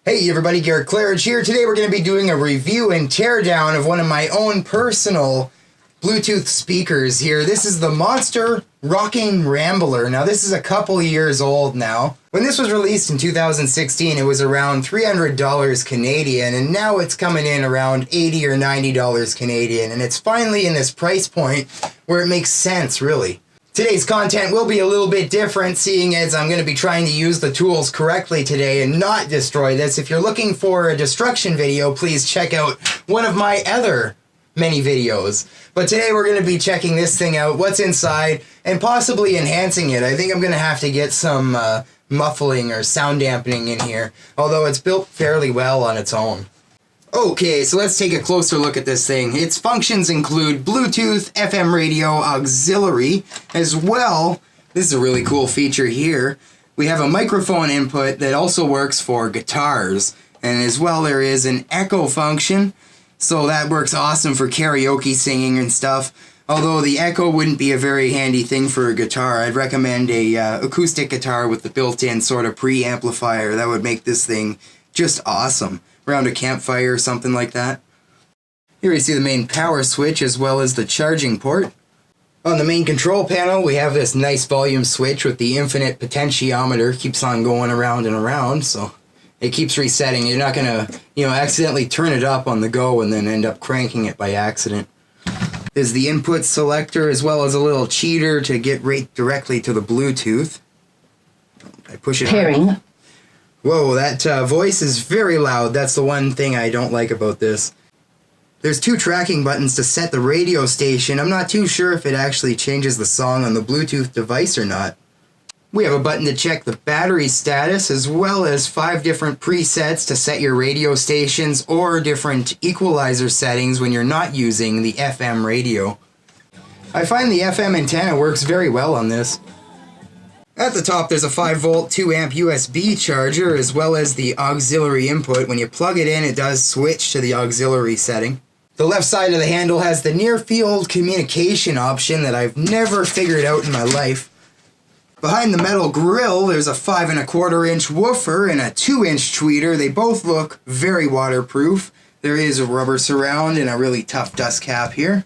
Hey everybody, Garrett Claridge here. Today we're going to be doing a review and teardown of one of my own personal Bluetooth speakers here. This is the Monster Rocking Rambler. Now this is a couple years old now. When this was released in 2016, it was around $300 Canadian, and now it's coming in around $80 or $90 Canadian, and it's finally in this price point where it makes sense, really. Today's content will be a little bit different, seeing as I'm going to be trying to use the tools correctly today and not destroy this. If you're looking for a destruction video, please check out one of my other many videos. But today we're going to be checking this thing out, what's inside, and possibly enhancing it. I think I'm going to have to get some muffling or sound dampening in here, although it's built fairly well on its own. Okay, so let's take a closer look at this thing. Its functions include Bluetooth, FM radio, auxiliary, as well. This is a really cool feature here. We have a microphone input that also works for guitars, and as well there is an echo function, so that works awesome for karaoke singing and stuff. Although the echo wouldn't be a very handy thing for a guitar. I'd recommend a acoustic guitar with the built-in sort of preamplifier. That would make this thing just awesome. Around a campfire or something like that. Here we see the main power switch as well as the charging port. On the main control panel we have this nice volume switch with the infinite potentiometer. Keeps on going around and around, so it keeps resetting. You're not gonna, accidentally turn it up on the go and then end up cranking it by accident. There's the input selector as well as a little cheater to get right directly to the Bluetooth. I push it on. Whoa, that voice is very loud. That's the one thing I don't like about this. There's two tracking buttons to set the radio station. I'm not too sure if it actually changes the song on the Bluetooth device or not. We have a button to check the battery status, as well as 5 different presets to set your radio stations or different equalizer settings when you're not using the FM radio. I find the FM antenna works very well on this. At the top there's a 5-volt 2-amp USB charger as well as the auxiliary input. When you plug it in, it does switch to the auxiliary setting. The left side of the handle has the near-field communication option that I've never figured out in my life. Behind the metal grill there's a 5¼ woofer and a 2-inch tweeter. They both look very waterproof. There is a rubber surround and a really tough dust cap here.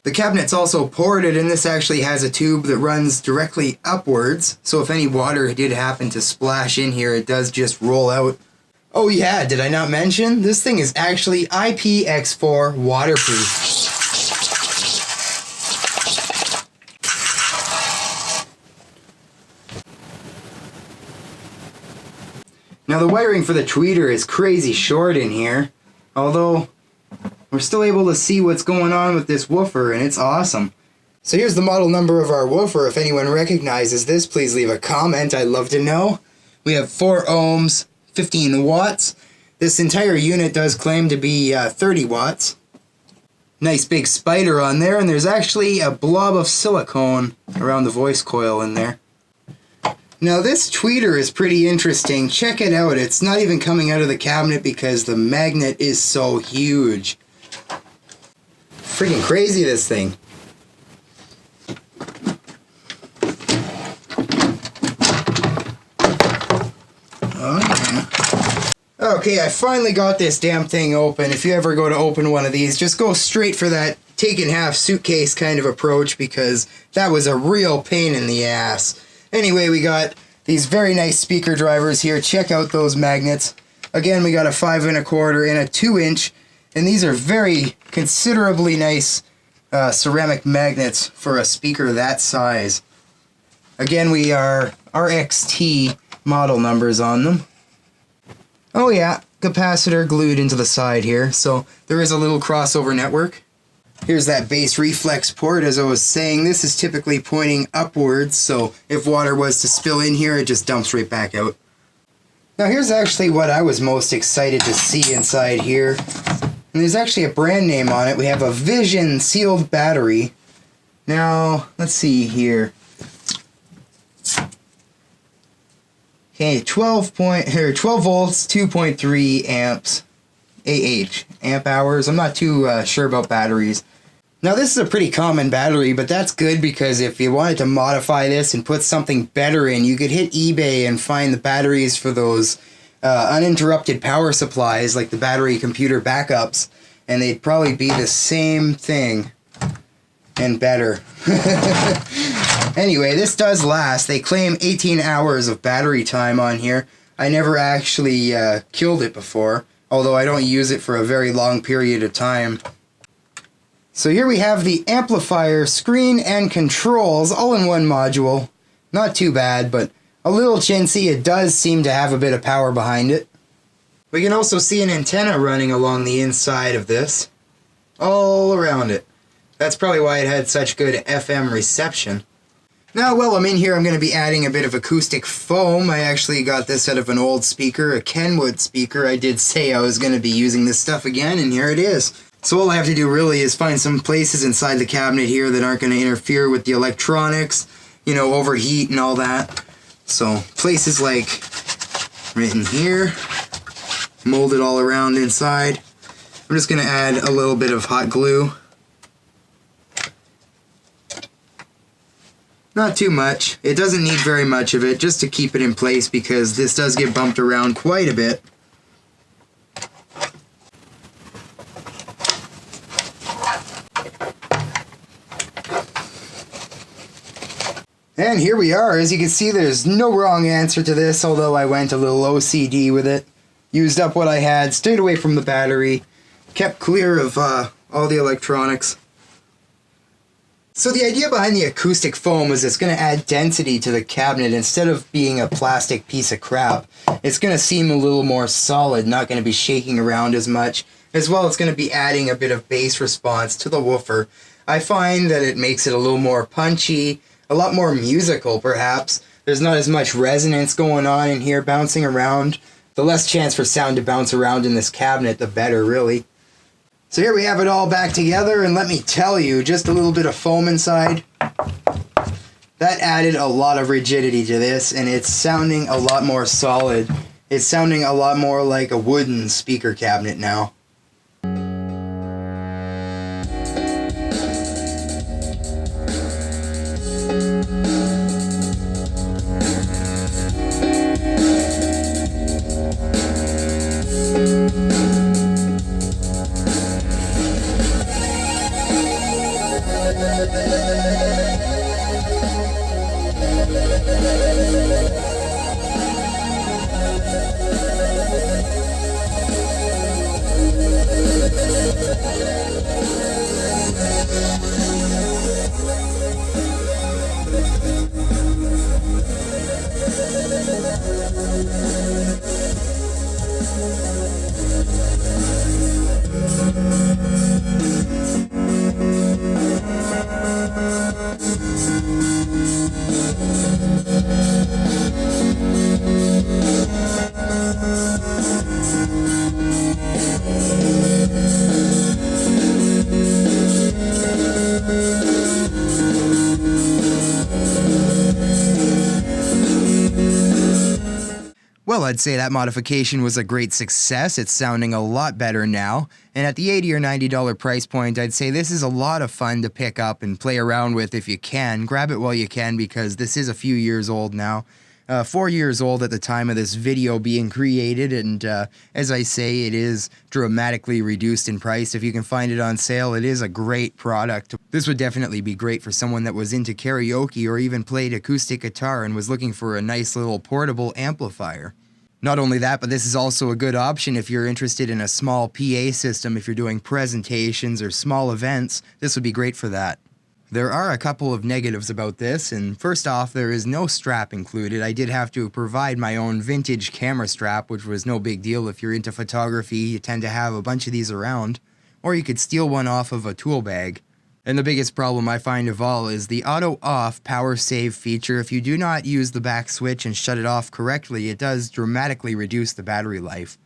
The cabinet's also ported, and this actually has a tube that runs directly upwards, so if any water did happen to splash in here, it does just roll out. Oh yeah, did I not mention? This thing is actually IPX4 waterproof. Now the wiring for the tweeter is crazy short in here, although we're still able to see what's going on with this woofer, and it's awesome. So here's the model number of our woofer. If anyone recognizes this, please leave a comment. I'd love to know. We have 4 ohms, 15 watts. This entire unit does claim to be 30 watts. Nice big spider on there, and there's actually a blob of silicone around the voice coil in there. Now this tweeter is pretty interesting. Check it out. It's not even coming out of the cabinet because the magnet is so huge. Freaking crazy, this thing. Oh, yeah. Okay, I finally got this damn thing open. If you ever go to open one of these, just go straight for that take-in-half suitcase kind of approach, because that was a real pain in the ass. Anyway, we got these very nice speaker drivers here. Check out those magnets. Again, we got a 5¼ and a 2-inch. And these are very considerably nice ceramic magnets for a speaker that size. Again, we are RXT model numbers on them. Oh yeah, capacitor glued into the side here, so there is a little crossover network. Here's that bass reflex port. As I was saying, this is typically pointing upwards, so if water was to spill in here, it just dumps right back out. Now here's actually what I was most excited to see inside here. And there's actually a brand name on it. We have a Vision sealed battery. Now, let's see here. Okay, 12 volts, 2.3 amps, amp hours. I'm not too sure about batteries. Now this is a pretty common battery, but that's good because if you wanted to modify this and put something better in, you could hit eBay and find the batteries for those uninterrupted power supplies like the battery computer backups, and they'd probably be the same thing and better. Anyway, this does last. They claim 18 hours of battery time on here. I never actually killed it before, although I don't use it for a very long period of time. So here we have the amplifier, screen, and controls all in one module. Not too bad, but a little chintzy. It does seem to have a bit of power behind it. We can also see an antenna running along the inside of this, all around it. That's probably why it had such good FM reception. Now, while I'm in here, I'm going to be adding a bit of acoustic foam. I actually got this out of an old speaker, a Kenwood speaker. I did say I was going to be using this stuff again, and here it is. So all I have to do really is find some places inside the cabinet here that aren't going to interfere with the electronics, you know, overheat and all that. So places like right in here, mold it all around inside. I'm just going to add a little bit of hot glue. Not too much. It doesn't need very much of it, just to keep it in place, because this does get bumped around quite a bit. And here we are. As you can see, there's no wrong answer to this, although I went a little OCD with it. Used up what I had, stayed away from the battery, kept clear of all the electronics. So the idea behind the acoustic foam is it's going to add density to the cabinet. Instead of being a plastic piece of crap, it's going to seem a little more solid, not going to be shaking around as much. As well, it's going to be adding a bit of bass response to the woofer. I find that it makes it a little more punchy, a lot more musical perhaps. There's not as much resonance going on in here bouncing around. The less chance for sound to bounce around in this cabinet, the better, really. So here we have it all back together, and let me tell you, just a little bit of foam inside, that added a lot of rigidity to this, and it's sounding a lot more solid. It's sounding a lot more like a wooden speaker cabinet now. Well, I'd say that modification was a great success. It's sounding a lot better now. And at the $80 or $90 price point, I'd say this is a lot of fun to pick up and play around with if you can. Grab it while you can, because this is a few years old now. 4 years old at the time of this video being created, and as I say, it is dramatically reduced in price. If you can find it on sale, it is a great product. This would definitely be great for someone that was into karaoke or even played acoustic guitar and was looking for a nice little portable amplifier. Not only that, but this is also a good option if you're interested in a small PA system. If you're doing presentations or small events, this would be great for that. There are a couple of negatives about this, and first off, there is no strap included. I did have to provide my own vintage camera strap, which was no big deal. If you're into photography, you tend to have a bunch of these around, or you could steal one off of a tool bag. And the biggest problem I find of all is the auto-off power save feature. If you do not use the back switch and shut it off correctly, it does dramatically reduce the battery life.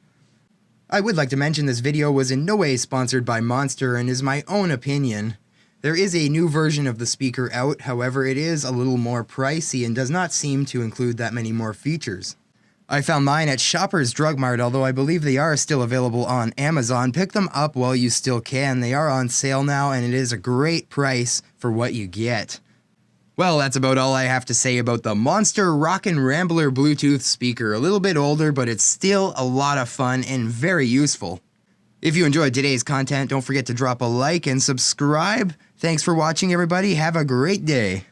I would like to mention this video was in no way sponsored by Monster and is my own opinion. There is a new version of the speaker out, however it is a little more pricey and does not seem to include that many more features. I found mine at Shoppers Drug Mart, although I believe they are still available on Amazon. Pick them up while you still can. They are on sale now, and it is a great price for what you get. Well, that's about all I have to say about the Monster Rockin' Rambler Bluetooth speaker. A little bit older, but it's still a lot of fun and very useful. If you enjoyed today's content, don't forget to drop a like and subscribe. Thanks for watching, everybody. Have a great day.